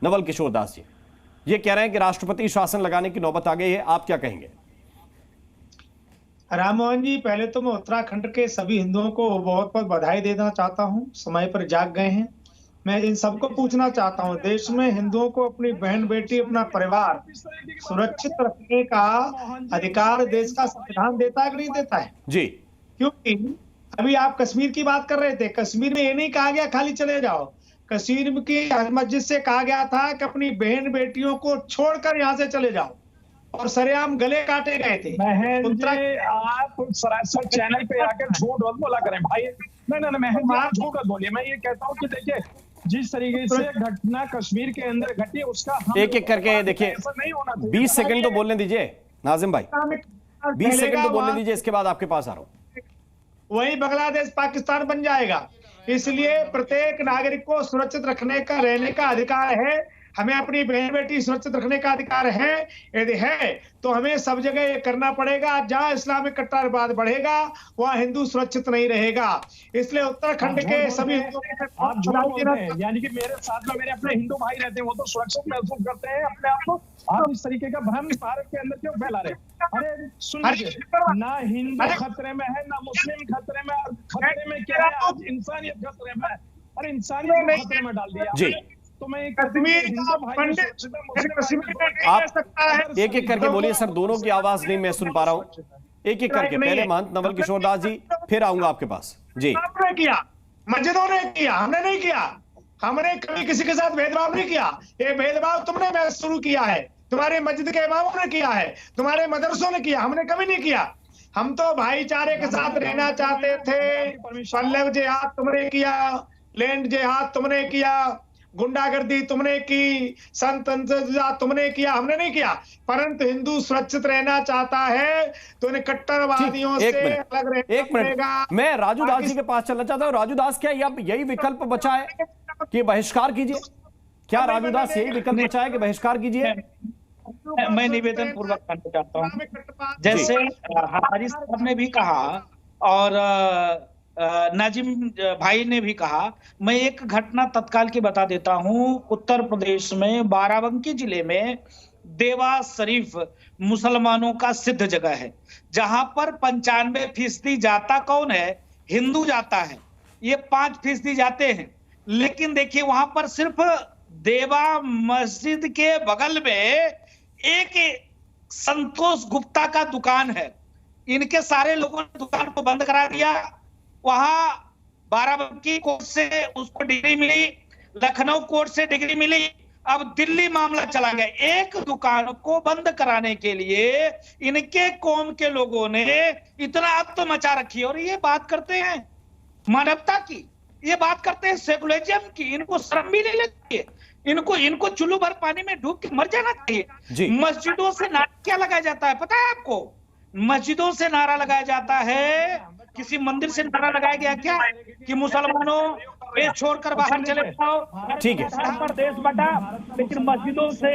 नवल किशोर दास जी ये कह रहे हैं कि राष्ट्रपति शासन लगाने की नौबत आ गई है, आप क्या कहेंगे? राम मोहन जी, पहले तो मैं उत्तराखंड के सभी हिंदुओं को बहुत बहुत बधाई देना चाहता हूं, समय पर जाग गए हैं। मैं इन सबको पूछना चाहता हूं, देश में हिंदुओं को अपनी बहन बेटी अपना परिवार सुरक्षित रखने का अधिकार देश का संविधान देता है कि नहीं देता है? जी, क्योंकि अभी आप कश्मीर की बात कर रहे थे, कश्मीर में ये नहीं कहा गया खाली चले जाओ। कश्मीर की मस्जिद से कहा गया था कि अपनी बहन बेटियों को छोड़कर यहाँ से चले जाओ, और सरेआम गले काटे गए थे। आप सरासर चैनल पे आकर झूठ मत बोला करें भाई। नहीं महन जी, आप झूठ मत बोलिए। मैं ये कहता हूँ कि देखिए, जिस तरीके से घटना कश्मीर के अंदर घटी उसका एक एक करके देखिए, 20 सेकंड तो बोलने दीजिए नाजिम भाई, 20 सेकंड तो बोलने दीजिए, इसके बाद आपके पास आ रहा हूं। वही बांग्लादेश पाकिस्तान बन जाएगा। इसलिए प्रत्येक नागरिक को सुरक्षित रखने का रहने का अधिकार है। हमें अपनी बहन बेटी सुरक्षित रखने का अधिकार है। यदि है तो हमें सब जगह ये करना पड़ेगा। जहां इस्लामिक कट्टरवाद बढ़ेगा वहां हिंदू सुरक्षित नहीं रहेगा। इसलिए उत्तराखंड के सभी आप झूठ बोलते हैं, यानी कि मेरे साथ में मेरे अपने हिंदू भाई रहते हैं, वो तो सुरक्षित महसूस करते हैं अपने आप को। आप इस तरीके का भ्रम भारत के अंदर क्यों फैला रहे? अरे सुन लीजिए, ना हिंदू खतरे में है, ना मुस्लिम खतरे में। खतरे में क्या है? आज इंसानियत खतरे में है। अरे इंसानियत खतरे में डाल दिया जी। तो मैं कश्मीर आप एक एक करके बोलिए सर, दोनों की आवाज नहीं मैं सुन पा रहा हूं। एक एक करके, पहले महंत नवल किशोर दास जी, फिर आऊंगा आपके पास। जी, आपने किया, मस्जिदों ने किया, हमने नहीं किया। हमने कभी किसी के साथ भेदभाव नहीं किया। ये भेदभाव तुमने मैं शुरू किया है, तुम्हारे मस्जिद के इमामों ने किया है, तुम्हारे मदरसों ने किया, हमने कभी नहीं किया। हम तो भाईचारे के साथ रहना चाहते थे। पल्लव जिहाद तुमने किया, लैंड जिहाद तुमने किया, गुंडागर्दी तुमने की, संत तुमने किया, हमने नहीं किया। परंतु हिंदू सुरक्षित रहना चाहता है तो इन्हें कट्टरवादियों से अलग रहना पड़ेगा। मैं राजू दास जी के पास चलना चाहता हूँ। राजू दास, क्या यही विकल्प बचा है कि बहिष्कार कीजिए? क्या राजू दास यही विकल्प बचा है कि बहिष्कार कीजिए? मैं निवेदन पूर्वक करना चाहता हूँ, जैसे हमारी साहब ने भी कहा और नाजिम भाई ने भी कहा। मैं एक घटना तत्काल की बता देता हूं। उत्तर प्रदेश में बाराबंकी जिले में देवास शरीफ मुसलमानों का सिद्ध जगह है, जहां पर 95% जाता कौन है? हिंदू जाता है। ये 5% जाते हैं। लेकिन देखिए, वहां पर सिर्फ देवा मस्जिद के बगल में एक संतोष गुप्ता का दुकान है। इनके सारे लोगों ने दुकान को बंद करा दिया। वहां बाराबंकी कोर्ट से उसको डिग्री मिली, लखनऊ कोर्ट से डिग्री मिली, अब दिल्ली मामला चला गया। एक दुकान को बंद कराने के लिए इनके कौम के लोगों ने इतना अब तो मचा रखी है। और ये बात करते हैं मानवता की, ये बात करते हैं सेकुलरिज्म की। इनको शर्म भी नहीं लगती है। इनको चुल्लू भर पानी में डूब के मर जाना चाहिए। मस्जिदों से नारा क्या लगाया जाता है पता है आपको? मस्जिदों से नारा लगाया जाता है। किसी मंदिर से नारा लगाया गया क्या कि मुसलमानों देश छोड़कर बाहर चले जाओ? ठीक है, देश बटा, लेकिन मस्जिदों से।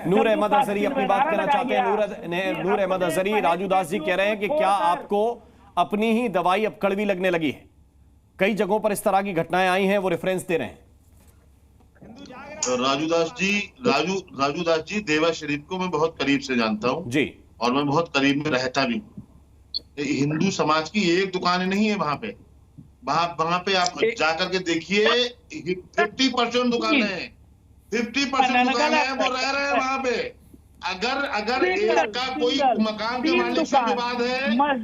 नूर अहमद अजहरी अपनी बात करना चाहते हैं। नूर अहमद अजहरी, राजू दास जी कह रहे हैं कि क्या आपको अपनी ही दवाई अब कड़वी लगने लगी है? कई जगहों पर इस तरह की घटनाएं आई हैं, वो रेफरेंस दे रहे हैं। राजू दास जी देवा शरीफ को मैं बहुत करीब से जानता हूँ जी, और मैं बहुत करीब में रहता भी हूँ। हिंदू समाज की एक दुकान नहीं है वहां पे। वहां पे आप जाकर के देखिए, 50% दुकान है, 50% दुकान है, वो रह रहे हैं वहां पे। अगर एक का कोई मकान के मालिक से विवाद है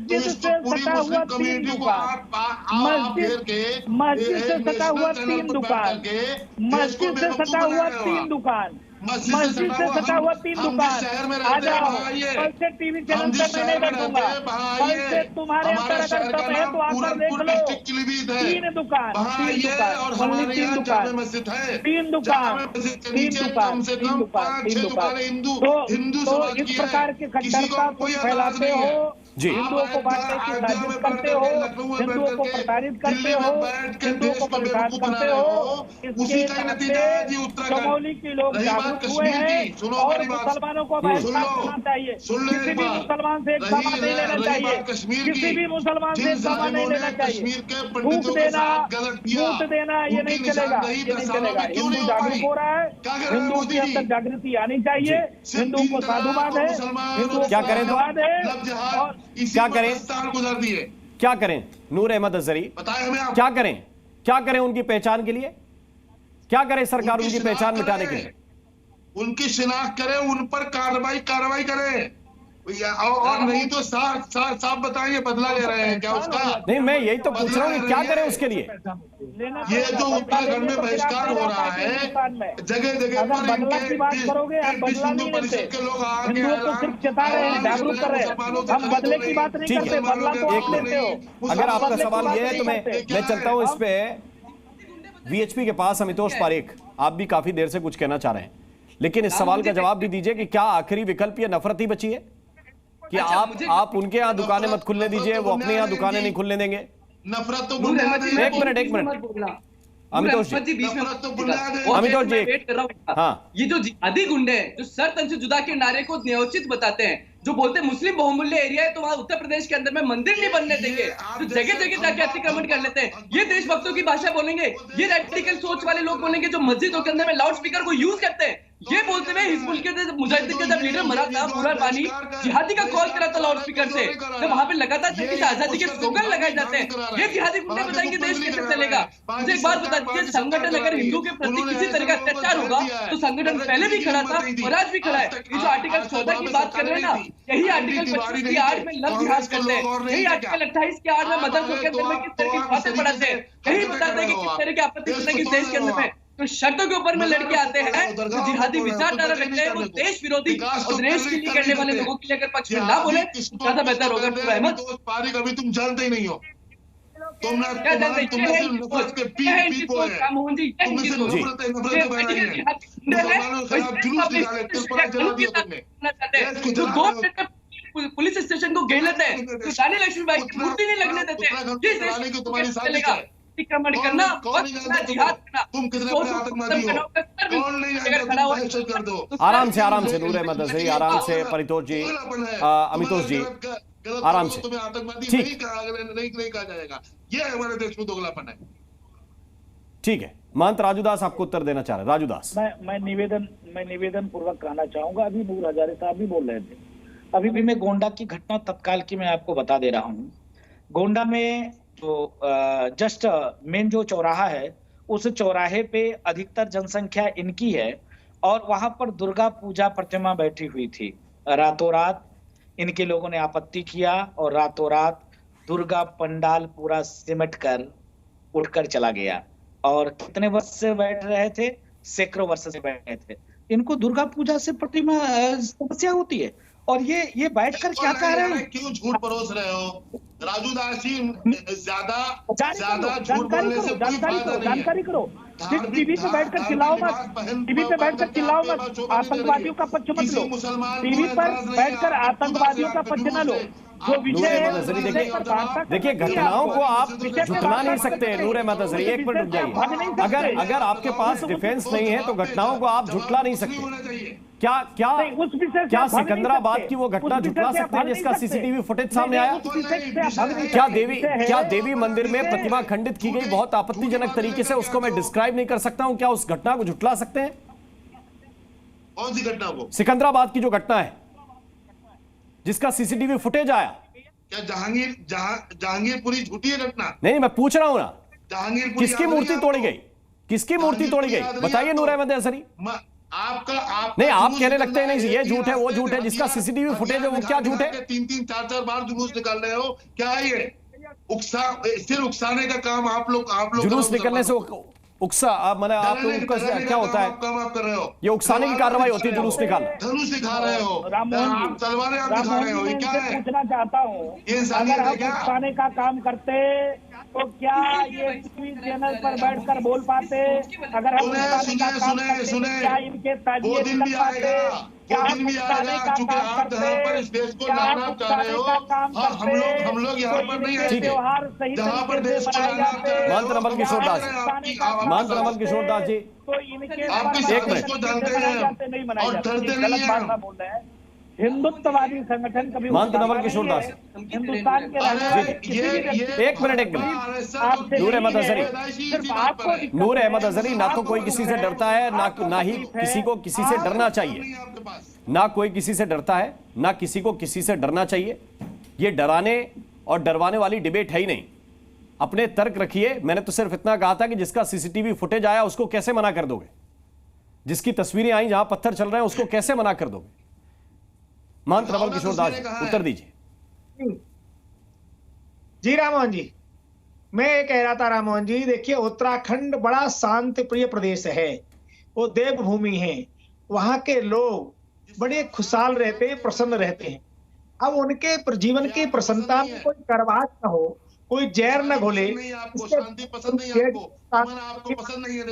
तो इसको पूरी मुस्लिम कम्युनिटी को आप घेर के मस्जिद से सटा हुआ 3 दुकान, मस्जिद से सटा हुआ 3 दुकान, मस्जिद से सटा हुआ 3 दुकान। आ जाओ, कल से टीवी चैनल पर मैं नहीं बैठूंगा। कल से तुम्हारे अंदर अगर दम है तो आकर देख लो। 3 दुकान, 3 दुकान, 3 दुकान, 3 दुकान, 3 दुकान, 3 दुकान। तो इस प्रकार के कट्टरता तुम फैलाते हो। जी। हिंदुओं को बांटने की साजिश करते हो, हिंदुओं को प्रताड़ित करते हो, हिंदुओं को परेशान करते हो। इसके चलते चमोली के लोग जागरूक हुए हैं और मुसलमानों को बहिष्कार करना चाहिए। किसी भी मुसलमान से एक सामान नहीं लेना चाहिए, किसी भी मुसलमान से एक सामान नहीं लेना चाहिए। फूट देना ये नहीं चलेगा, ये नहीं चलेगा। हिंदू जागरूक हो रहा है, हिंदुओं के अंदर जागृति आनी चाहिए। हिंदुओं को साधुवाद है, हिंदुओं क्या को करें तो? साधुवाद है। और क्या करें? गुजर दिए। क्या करें नूर अहमद अजहरी? बताएं हमें आप। क्या करें? क्या करें उनकी पहचान के लिए? क्या करे सरकार उनकी पहचान मिटाने के लिए? उनकी शिनाख्त करे, उन पर कार्रवाई करे, और नहीं तो साफ बताएंगे बदला ले रहे हैं क्या उसका? नहीं, मैं यही तो पूछ रहा हूँ कि क्या करें उसके लिए? ये जो उत्तराखंड में बहिष्कार हो रहा है, जगह जगह पर बदला की बात करोगे, आप बदला नहीं लेते। के लोग आगे हिंदुओं को सिर्फ चेता रहे हैं, जागरूक कर रहे हैं। हम बदले की बात नहीं करते, बदला तो आप लेते हो। अगर आपका सवाल ये है तो मैं चलता हूं इस पे वीएचपी के पास। अमितोष पारेख, आप भी काफी देर से कुछ कहना चाह रहे हैं, लेकिन इस सवाल का जवाब भी दीजिए कि क्या आखिरी विकल्प ये नफरत ही बची है कि आप उनके यहाँ दुकानें मत खुलने दीजिए, वो अपने यहाँ दुकानें नहीं खुलने देंगे? नफरत तो एक मिनट अमितोष जी, अमितोष जी, हाँ, ये जो जिहादी गुंडे हैं जो सर तन से जुदा के नारे को न्योचित बताते हैं, जो बोलते हैं मुस्लिम बहुमूल्य एरिया है तो वहां उत्तर प्रदेश के अंदर में मंदिर नहीं बनने देंगे, तो जगह जगह जाके अतिक्रमण कर लेते हैं, ये देशभक्तों की भाषा बोलेंगे, ये रेडिकल सोच वाले लोग बोलेंगे जो मस्जिदों के अंदर में लाउड स्पीकर को यूज करते हैं, ये बोलते हुए हिजबुल के मुजाहिदीन का जब लीडर मरा था बुरहान वानी जिहादी का कॉल करा था लाउड स्पीकर से, तो वहां पे लगातार तहरीक आजादी के स्लोगन लगाए जाते हैं। ये जिहादी गुंडे बताएंगे देश कैसे चलेगा? मुझे एक बात बता दीजिए, संगठन अगर हिंदू के प्रति किसी तरह का अत्याचार होगा तो संगठन पहले भी खड़ा था और आज भी खड़ा है। ये जो आर्टिकल 14 की बात कर रहे हैं ना, यही आर्टिकल 25 की आड़ में लव जिहाद करते हैं, यही आर्टिकल 28 की आड़ में मदरसों के अंदर में किस तरह की बातें पढ़ाते हैं, यही बताते हैं कि किस तरह की आपत्ति देश के अंदर में तो शर्तों के ऊपर में लड़के आते हैं, जो जिहादी विचारधारा रखते हैं, वो देश विरोधी और देश के लिए करने वाले लोगों के लिए अगर पक्ष में ना बोले ज्यादा बेहतर होगा। तो अहमद पारिक, अभी तुम जानते ही नहीं हो, पुलिस स्टेशन को घेर लेते हैं, रानी लक्ष्मीबाई की मूर्ति नहीं लगने देते, अतिक्रमण करना, जिहाद करना, तुम कितने बड़े आतंकवादी हो, कौन नहीं कर दो। आराम से नूर अहमद अजहरी, आराम से परितोष जी, अमितोष जी, आराम से। तुम्हें आतंकवादी नहीं कहा जाएगा, ये हमारे देश में दोगलापन है। ठीक है, महंत राजूदास आपको उत्तर देना चाह रहे हैं। राजूदास, मैं निवेदन पूर्वक कहना चाहूंगा। अभी नूर हजारे साहब भी बोल रहे थे, अभी भी मैं गोंडा की घटना तत्काल की मैं आपको बता दे रहा हूँ। गोंडा में तो जस्ट मेन जो चौराहा है, उस चौराहे पे अधिकतर जनसंख्या इनकी है और वहां पर दुर्गा पूजा प्रतिमा बैठी हुई थी। रातों रात इनके लोगों ने आपत्ति किया और रातों रात दुर्गा पंडाल पूरा सिमट कर उठकर चला गया। और कितने वर्ष से बैठ रहे थे? सैकड़ों वर्ष से बैठ रहे थे। इनको दुर्गा पूजा से प्रतिमा समस्या होती है और ये बैठकर क्या कह रहे हैं? क्यों झूठ परोस रहे हो राजूदास जी? ज्यादा झूठ बोलने से कोई फायदा नहीं है। जानकारी करो, टीवी पे बैठकर चिल्लाओ मत, टीवी पे बैठकर चिल्लाओ मत, आतंकवादियों का पक्ष मत लो, टीवी पर बैठकर आतंकवादियों का पक्ष न लो। जो विषय है, देखिए घटनाओं को आप झुठला नहीं सकते। नूर अहमद अजहरी, एक मिनट रुक जाइए। अगर आपके पास डिफेंस नहीं है तो घटनाओं को आप झुठला नहीं सकते। क्या सिकंदराबाद की वो घटना झुठला सकते हैं जिसका सीसीटीवी फुटेज सामने आया? क्या देवी मंदिर में प्रतिमा खंडित की गई बहुत आपत्तिजनक तरीके से, उसको मैं डिस्क्राइब नहीं कर सकता हूं, क्या उस घटना को झुठला सकते हैं? कौन सी घटना को? सिकंदराबाद की जो घटना है जिसका सीसीटीवी फुटेज आया। क्या जहांगीरपुरी झूठी है घटना? नहीं, मैं पूछ रहा हूं ना, जहांगीरपुरी किसकी मूर्ति तोड़ी गई? किसकी मूर्ति तोड़ी गई बताइए नूर अहमद अजहरी। नहीं, आप कहने लगते हैं नहीं ये झूठ है वो झूठ है, जिसका सीसीटीवी फुटेज है वो क्या झूठ है? 3-4 बार जुलूस निकाल रहे हो, क्या है ये? सिर्फ उकसाने का काम आप लोग जुलूस निकलने से उकसा मैंने आप लोगों का क्या होता है? काम आप कर रहे हो, ये उकसाने की कार्रवाई होती है जुलूस निकाल। धनुष दिखा रहे हो, राममोहन तलवारें आप दिखा रहे हो, ये क्या है? पूछना चाहता हूँ, ये अगर आप उकसाने का काम करते तो क्या ये टीवी चैनल पर बैठकर बोल पाते? अगर हम सुने क्या इनके वो दिन भी आएगा, वो दिन भी आएगा, चूंकि आप यहाँ पर इस देश को लाना चाह रहे हो और हम लोग यहाँ पर नहीं आएंगे, जहाँ पर देश को लाना चाह रहे हो। महंत रमन किशोर दास, महंत रमन किशोर दास जी, तो इनके आपकी साजिश को जानते हैं और डरते नहीं हैं। हिंदुत्ववादी संगठन कभी महंत रमन किशोर दास, हिंदुस्तान के एक मिनट नूर अहमद अजहरी, नूर अहमद अजहरी, ना तो कोई किसी से डरता है, ना ही किसी को किसी से डरना चाहिए, ना कोई किसी से डरता है, ना किसी को किसी से डरना चाहिए। ये डराने और डरवाने वाली डिबेट है ही नहीं। अपने तर्क रखिए। मैंने तो सिर्फ इतना कहा था कि जिसका सीसीटीवी फुटेज आया उसको कैसे मना कर दोगे, जिसकी तस्वीरें आई जहां पत्थर चल रहे हैं उसको कैसे मना कर दोगे? महंत रमन किशोर दास, उत्तर दीजिए। जी राममोहन जी, मैं ये कह रहा था राममोहन जी, देखिए उत्तराखंड बड़ा शांति प्रिय प्रदेश है, वो देवभूमि है, वहां के लोग बड़े खुशहाल रहते हैं, प्रसन्न रहते हैं। अब उनके जीवन की प्रसन्नता में कोई करवाहट न हो, कोई जहर न घोले, शांति पसंद नहीं है आपको पसंद नहीं है।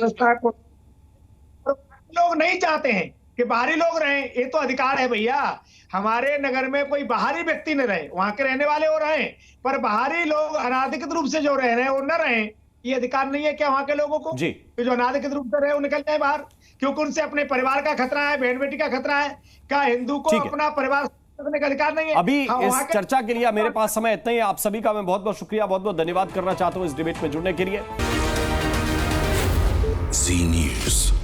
लोग नहीं चाहते हैं कि बाहरी लोग रहें, ये तो अधिकार है भैया। हमारे नगर में कोई बाहरी व्यक्ति न रहे, वहां के रहने वाले वो रहें, पर बाहरी लोग अनाधिकृत रूप से जो रह रहे हैं वो न रहें, ये अधिकार नहीं है क्या वहां के लोगों को जी? कि जो अनाधिकृत रूप से रहे वो निकल जाए बाहर, क्योंकि उनसे अपने परिवार का खतरा है, बहन बेटी का खतरा है। क्या हिंदू को अपना परिवार करने का अधिकार नहीं है? अभी इस चर्चा के लिए मेरे पास समय इतना ही। आप सभी का मैं बहुत बहुत शुक्रिया, बहुत बहुत धन्यवाद करना चाहता हूं इस डिबेट में जुड़ने के लिए। जी न्यूज़।